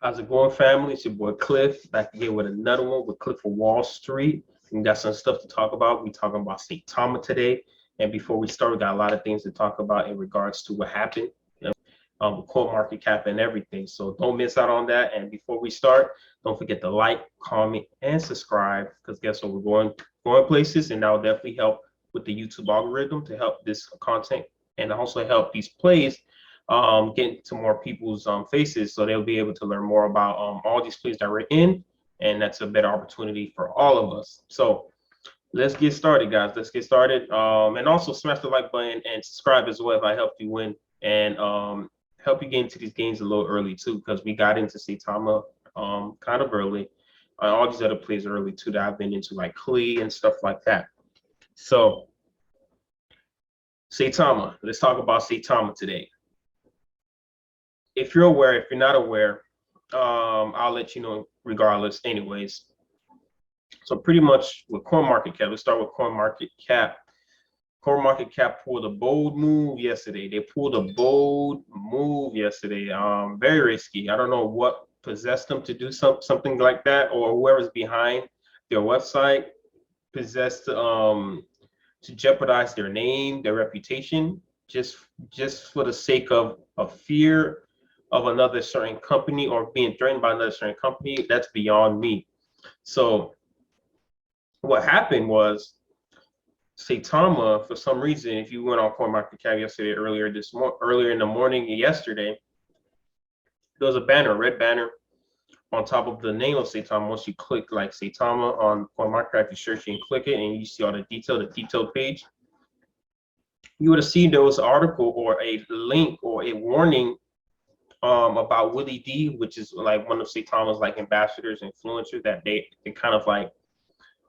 How's it going, family? It's your boy Cliff back again with another one with Cliff for Wall Street. We got some stuff to talk about. We talking about Saitama today. And before we start, we got a lot of things to talk about in regards to what happened, with CoinMarketCap and everything. So don't miss out on that. And before we start, don't forget to like, comment, and subscribe. Because guess what? We're going places, and that will definitely help with the YouTube algorithm to help this content and also help these plays get into more people's faces, so they'll be able to learn more about all these plays that we're in, and that's a better opportunity for all of us. So let's get started, guys. Let's get started, and also smash the like button and subscribe as well if I helped you win, and help you get into these games a little early too, because we got into Saitama kind of early, all these other plays early too that I've been into, like Klee and stuff like that. So Saitama, let's talk about Saitama today. If you're aware, if you're not aware, I'll let you know regardless anyways. So pretty much with CoinMarketCap, let's start with CoinMarketCap. CoinMarketCap pulled a bold move yesterday. They pulled a bold move yesterday. Very risky. I don't know what possessed them to do something like that, or whoever's behind their website possessed to jeopardize their name, their reputation, just for the sake of fear of another certain company or being threatened by another certain company. That's beyond me. So what happened was Saitama, for some reason, if you went on CoinMarketCap yesterday, earlier in the morning yesterday, there was a banner, a red banner on top of the name of Saitama. Once you click like Saitama on CoinMarketCap, you search and click it, and you see all the detailed page. You would have seen there was an article or a link or a warning about Willie D, which is like one of Saitama's like ambassadors, influencers that they kind of like,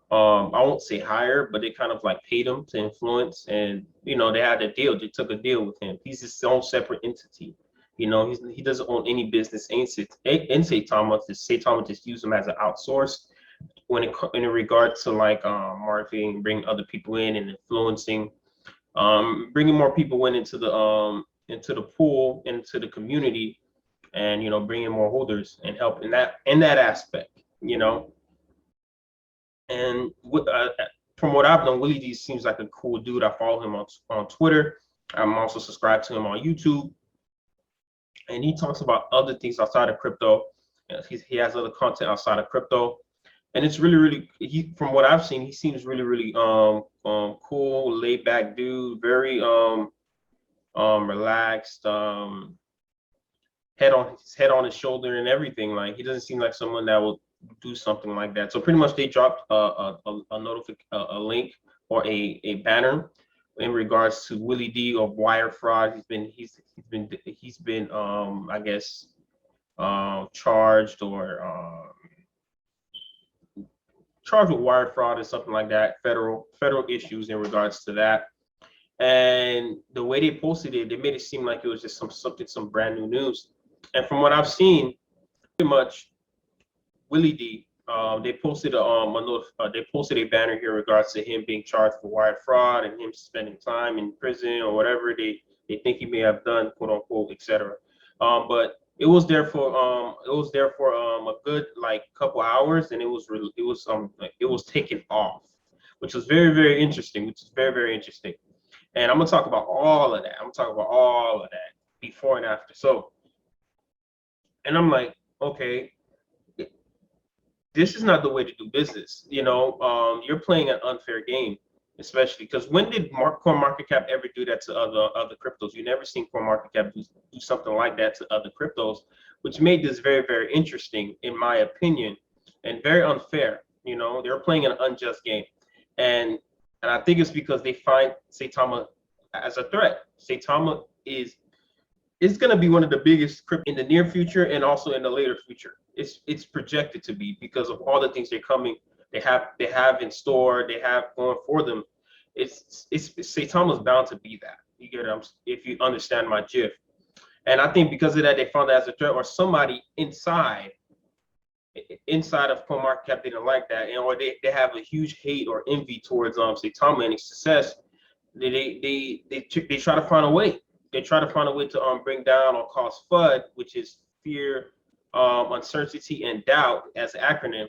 I won't say hire, but they kind of like paid him to influence, and they had a deal. They took a deal with him. He's his own separate entity. He doesn't own any business in Saitama. Saitama just use him as an outsource in regard to like marketing, bringing other people in and influencing, bringing more people into the pool, into the community, and bringing more holders and help in that aspect. And from what I've known, Willie D seems like a cool dude. I follow him on Twitter. I'm also subscribed to him on YouTube, and he talks about other things outside of crypto. He has other content outside of crypto, and it's really from what I've seen, he seems really cool, laid back dude, very relaxed, head on his shoulder and everything. Like, he doesn't seem like someone that will do something like that. So pretty much they dropped a link or a banner in regards to Willie D of wire fraud. He's been I guess charged with wire fraud or something like that, federal issues in regards to that. And the way they posted it, they made it seem like it was just some brand new news. And from what I've seen, pretty much Willie D, they posted a banner here in regards to him being charged for wire fraud and him spending time in prison or whatever they think he may have done, quote unquote, etc. But it was there for a good like couple hours, and it was taken off, which was very interesting. And I'm gonna talk about all of that before and after. So, and I'm like, okay, this is not the way to do business. You're playing an unfair game, especially because when did CoinMarketCap ever do that to other cryptos? You never seen CoinMarketCap do something like that to other cryptos, which made this very interesting, in my opinion, and very unfair. They're playing an unjust game, and I think it's because they find Saitama as a threat. Saitama is going to be one of the biggest crypto in the near future and also in the later future. It's projected to be, because of all the things they have in store, they have going for them. Saitama's bound to be that. You get it? If you understand my gist. And I think because of that, they found that as a threat, or somebody inside of CoinMarketCap didn't like that, or they have a huge hate or envy towards Saitama and his success. They try to find a way. They try to find a way to bring down or cause FUD, which is fear uncertainty and doubt as an acronym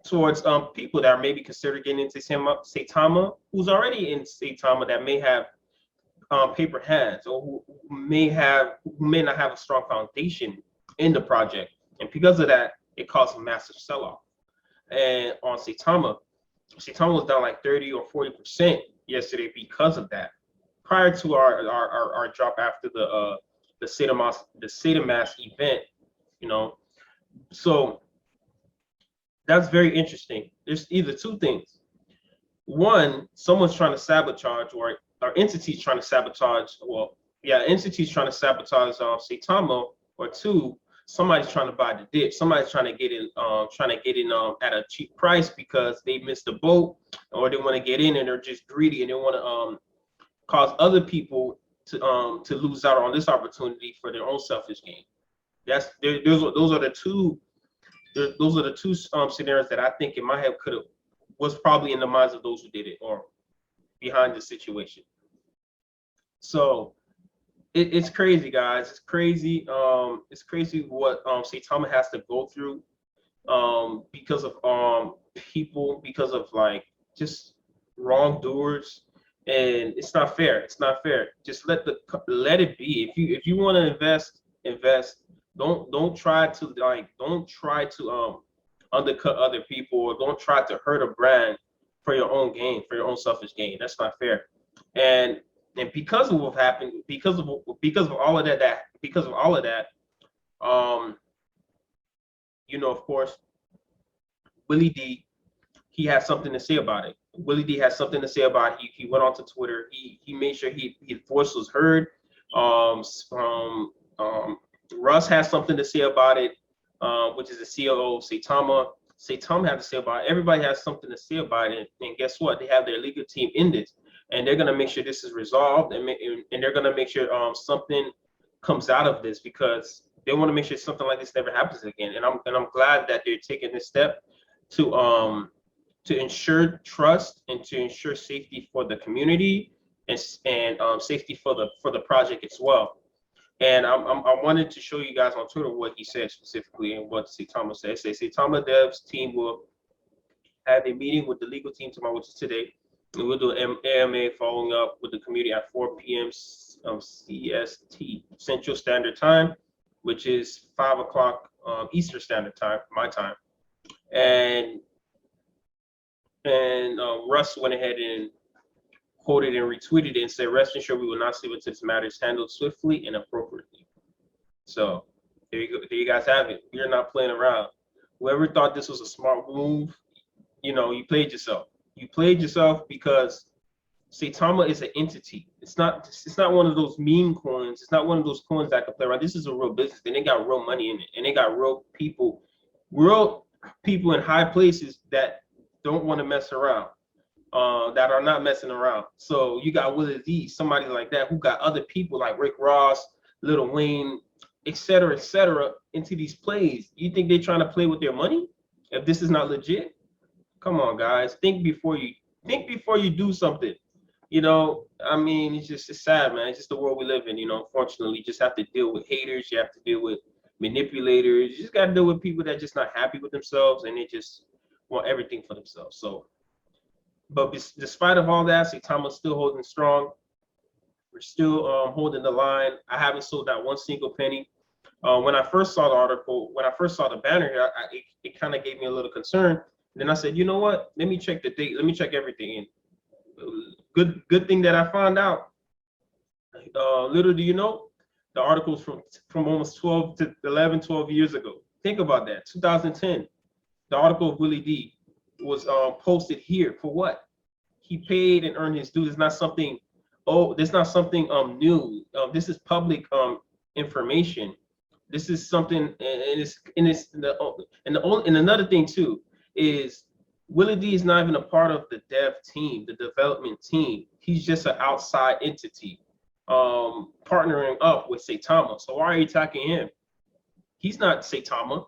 towards people that are maybe considering getting into Saitama, who's already in Saitama, that may have paper hands, or who may not have a strong foundation in the project, and because of that, it caused a massive sell-off. And on Saitama was down like 30 or 40% yesterday because of that. Prior to our drop after the SAITAMASK event, you know, so that's very interesting. There's either two things. One, someone's trying to sabotage, or entities trying to sabotage. Well, yeah, entities trying to sabotage Saitama. Or two, somebody's trying to buy the dip. Somebody's trying to get in at a cheap price because they missed the boat, or they want to get in and they're just greedy and they want to cause other people to lose out on this opportunity for their own selfish gain. Those are the two scenarios that I think in my head was probably in the minds of those who did it, or behind the situation. So it's crazy, guys. It's crazy. It's crazy what Saitama has to go through because of people, because of like just wrongdoers, and it's not fair. It's not fair. Just let it be. If you want to invest. Don't try to undercut other people, or don't try to hurt a brand for your own gain, for your own selfish gain. That's not fair. And because of what happened, because of all of that, you know, of course, Willie D, he has something to say about it. Willie D has something to say about it. He went onto Twitter. He made sure his voice was heard. Russ has something to say about it, which is the COO of Saitama. Saitama had to say about it. Everybody has something to say about it. And guess what? They have their legal team in this. And they're going to make sure this is resolved. And they're going to make sure something comes out of this, because they want to make sure something like this never happens again. And I'm glad that they're taking this step to ensure trust and to ensure safety for the community, and safety for the project as well. And I wanted to show you guys on Twitter what he said specifically, and what Saitama said. It says Saitama Dev's team will have a meeting with the legal team tomorrow, which is today. And we'll do an AMA following up with the community at 4 p.m. CST, Central Standard Time, which is 5 o'clock Eastern Standard Time, my time. And Russ went ahead and quoted and retweeted it and said, "Rest assured, we will not sleep until this matter is handled swiftly and appropriately." So there you go. There you guys have it. We're not playing around. Whoever thought this was a smart move, you know, you played yourself. You played yourself, because Saitama is an entity. It's not one of those meme coins. It's not one of those coins that can play around. This is a real business, and they got real money in it, and they got real people in high places that don't want to mess around. That are not messing around. So you got Willie D, somebody like that, who got other people like Rick Ross, Lil Wayne, et cetera, into these plays. You think they're trying to play with their money? If this is not legit, come on, guys. Think before you do something. You know, I mean, it's sad, man. It's just the world we live in. You know, unfortunately, you just have to deal with haters. You have to deal with manipulators. You just got to deal with people that are just not happy with themselves, and they just want everything for themselves. So. But despite of all that, Saitama's still holding strong. We're still holding the line. I haven't sold out one single penny. When I first saw the article, when I first saw the banner here, it kind of gave me a little concern. And then I said, you know what? Let me check the date. Let me check everything. And good thing that I found out. Little do you know, the article's from almost 12 years ago. Think about that. 2010. The article of Willie D was posted here for what? He paid and earned his due. It's not something. This is not something new. This is public information. This is something, and another thing too is Willie D is not even a part of the dev team, the development team. He's just an outside entity, partnering up with Saitama. So why are you attacking him? He's not Saitama.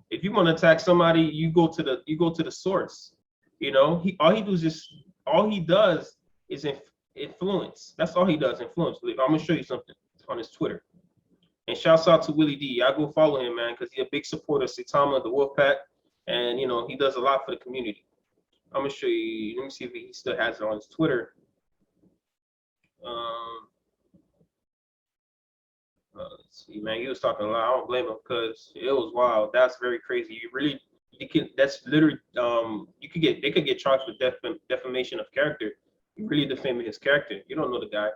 If you want to attack somebody, you go to the source. You know, all he does is influence. That's all he does, influence. I'm gonna show you something on his Twitter. And shouts out to Willie D. I go follow him, man, because he's a big supporter of Saitama, the Wolfpack, and you know he does a lot for the community. I'm gonna show you. Let me see if he still has it on his Twitter. Let's see, man. He was talking a lot. I don't blame him because it was wild. That's very crazy. You can. That's literally. They could get charged with defamation of character. You really defaming his character. You don't know the guy.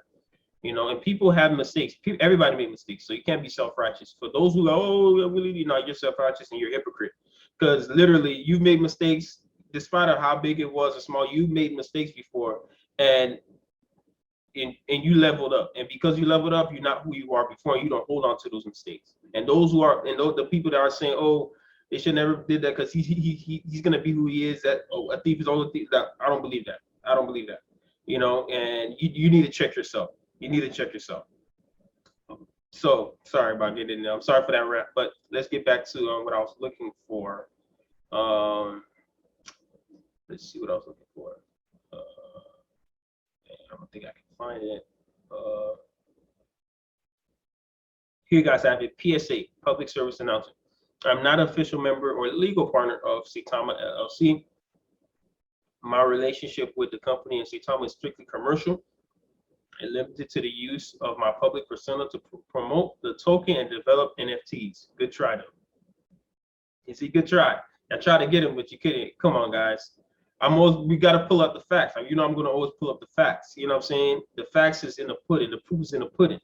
You know, and people have mistakes. Everybody made mistakes, so you can't be self-righteous. For those who go, oh, really, you're self-righteous and you're a hypocrite, because literally you've made mistakes, despite of how big it was or small. You made mistakes before, and you leveled up, and because you leveled up, you're not who you are before. And you don't hold on to those mistakes. And those who are, and those the people that are saying, oh, they should never did that because he's gonna be who he is. That a thief is all a thief. That I don't believe that. I don't believe that. You know, and you need to check yourself. You need to check yourself. So sorry about getting in there. I'm sorry for that rap, but let's get back to what I was looking for. Let's see what I was looking for. I don't think I can find it. Here you guys have it. PSA, public service announcement. I'm not an official member or legal partner of Saitama LLC. My relationship with the company and Saitama is strictly commercial and limited to the use of my public persona to promote the token and develop NFTs. Good try, though. You see, good try. I tried to get him, but you couldn't. Come on, guys. We got to pull out the facts. You know, I'm going to always pull up the facts. You know what I'm saying? The facts is in the pudding. The proof is in the pudding.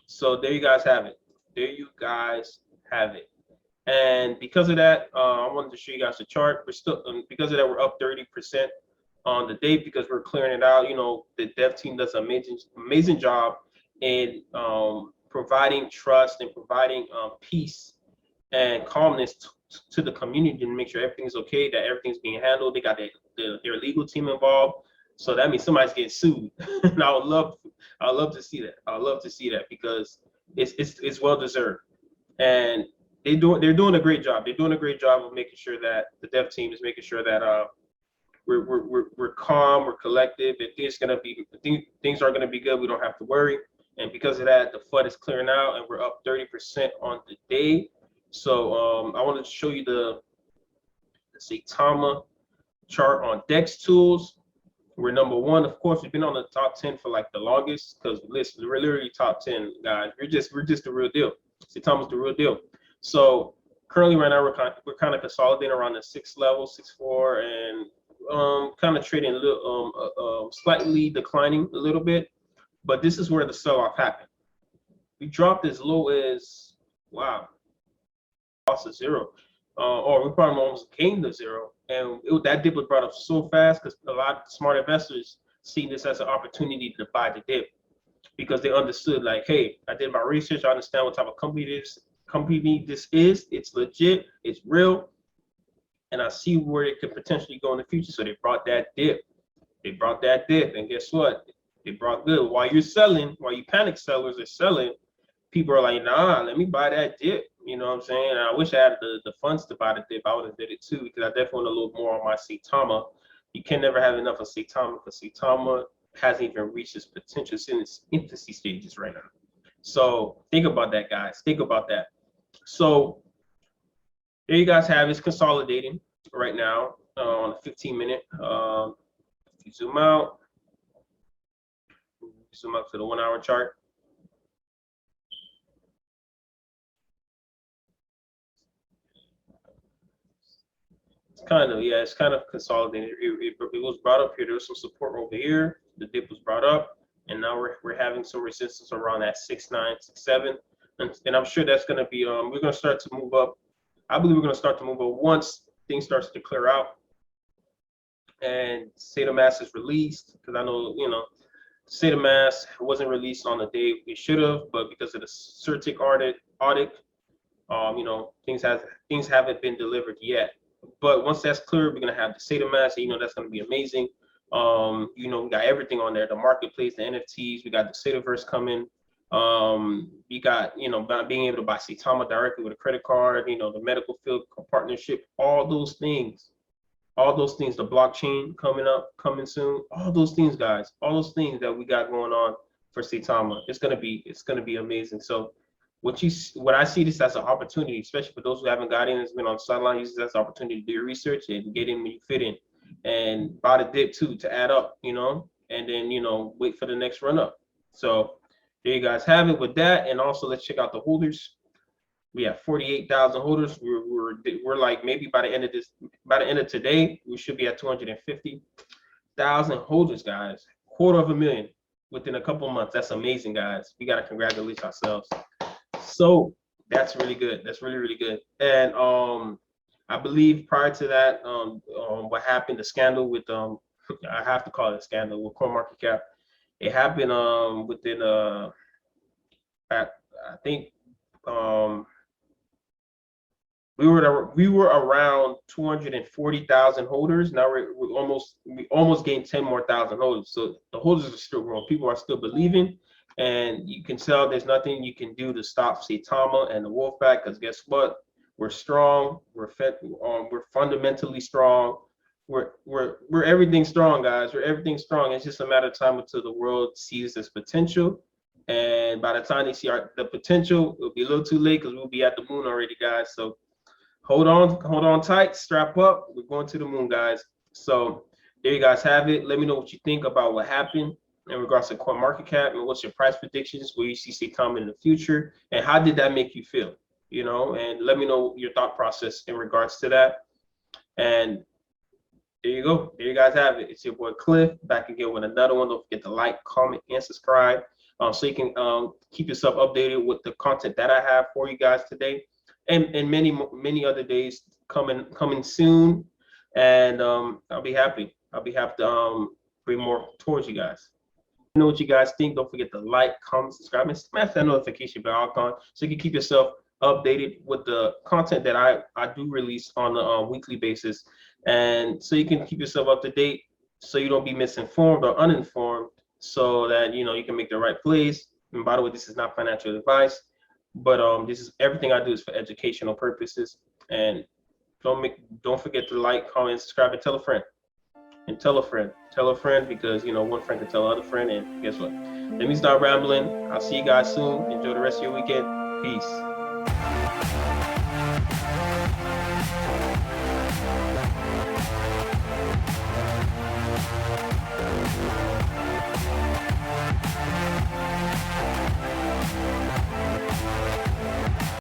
So there you guys have it. There you guys have it. And because of that, I wanted to show you guys the chart. We're still, because of that, we're up 30% on the day because we're clearing it out. You know, the dev team does an amazing job in providing trust and providing peace and calmness to the community and make sure everything's okay, that everything's being handled. They got their legal team involved. So that means somebody's getting sued. And I would love to see that. I would love to see that because it's well deserved. And they're doing a great job. They're doing a great job of making sure that the dev team is making sure that we're calm, we're collective. If things are gonna be good, we don't have to worry. And because of that, the FUD is clearing out, and we're up 30% on the day. So I wanted to show you the Saitama chart on DEX tools. We're number one. Of course, we've been on the top 10 for like the longest because listen, we're literally top 10 guys. We're just the real deal. Saitama's the real deal. So currently right now we're kind of consolidating around the 6th level, 6.4, and kind of trading a little slightly declining a little bit. But this is where the sell-off happened. We dropped as low as lost to 0, or we probably almost gained to 0, and that dip was brought up so fast because a lot of smart investors see this as an opportunity to buy the dip because they understood, like, hey, I did my research, I understand what type of company this is, it's legit, it's real, and I see where it could potentially go in the future. So they brought that dip, and guess what? They brought good. While you're selling, while you panic sellers are selling, people are like, nah, let me buy that dip. You know what I'm saying? And I wish I had the funds to buy the dip. I would have did it too because I definitely want a little more on my Saitama. You can never have enough of Saitama because Saitama hasn't even reached its potential. It's in its infancy stages right now. So think about that, guys. Think about that. So there you guys have it. It's consolidating right now on a 15-minute. If you zoom out to the 1 hour chart. It's kind of consolidated. It was brought up here. There was some support over here. The dip was brought up, and now we're having some resistance around that 6.9, 6.7, and I'm sure that's going to be we're going to start to move up. I believe we're going to start to move up once things starts to clear out and SAITAMASK is released, because I know SAITAMASK wasn't released on the day we should have, but because of the CertiK audit, things haven't been delivered yet. But once that's clear, we're gonna have the SAITAMASK. That's gonna be amazing. We got everything on there: the marketplace, the NFTs. We got the METAVERSE coming. We got being able to buy Saitama directly with a credit card. The medical field partnership. All those things. The blockchain coming soon. All those things, guys. All those things that we got going on for Saitama. It's gonna be amazing. So what I see this as an opportunity, especially for those who haven't got in, has been on the sideline, use this as an opportunity to do your research and get in when you fit in, and buy the dip too to add up, you know, and then, you know, wait for the next run up. So there you guys have it with that. And also let's check out the holders. We have 48,000 holders. We're like, maybe by the end of today, we should be at 250,000 holders, guys. $250,000 within a couple months. That's amazing, guys. We gotta congratulate ourselves. So that's really good. That's really, really good. And I believe prior to that, what happened, the scandal with I have to call it a scandal with CoinMarketCap. It happened within I think we were around 240,000 holders. Now we almost gained 10 more thousand holders. So the holders are still growing. People are still believing, and you can tell there's nothing you can do to stop Saitama and the Wolfpack, because guess what? We're strong. We're fundamentally strong. We're everything strong, guys. We're everything strong. It's just a matter of time until the world sees this potential. And by the time they see the potential, it'll be a little too late because we'll be at the moon already, guys. So hold on tight, strap up. We're going to the moon, guys. So there you guys have it. Let me know what you think about what happened in regards to CoinMarketCap, and what's your price predictions, where you see Saitama in the future, and how did that make you feel? You know, and let me know your thought process in regards to that. And there you go. There you guys have it. It's your boy Cliff, back again with another one. Don't forget to like, comment, and subscribe, so you can keep yourself updated with the content that I have for you guys today, and many other days coming soon. And I'll be happy to bring more towards you guys. Know what you guys think. Don't forget to like, comment, subscribe, and smash that notification bell icon so you can keep yourself updated with the content that I do release on a weekly basis, and so you can keep yourself up to date, so you don't be misinformed or uninformed, so that you know you can make the right plays. And by the way, this is not financial advice, but this is everything I do is for educational purposes. And don't forget to like, comment, subscribe, and tell a friend. And tell a friend, because you know one friend can tell another friend. And guess what? Let me stop rambling. I'll see you guys soon. Enjoy the rest of your weekend. Peace.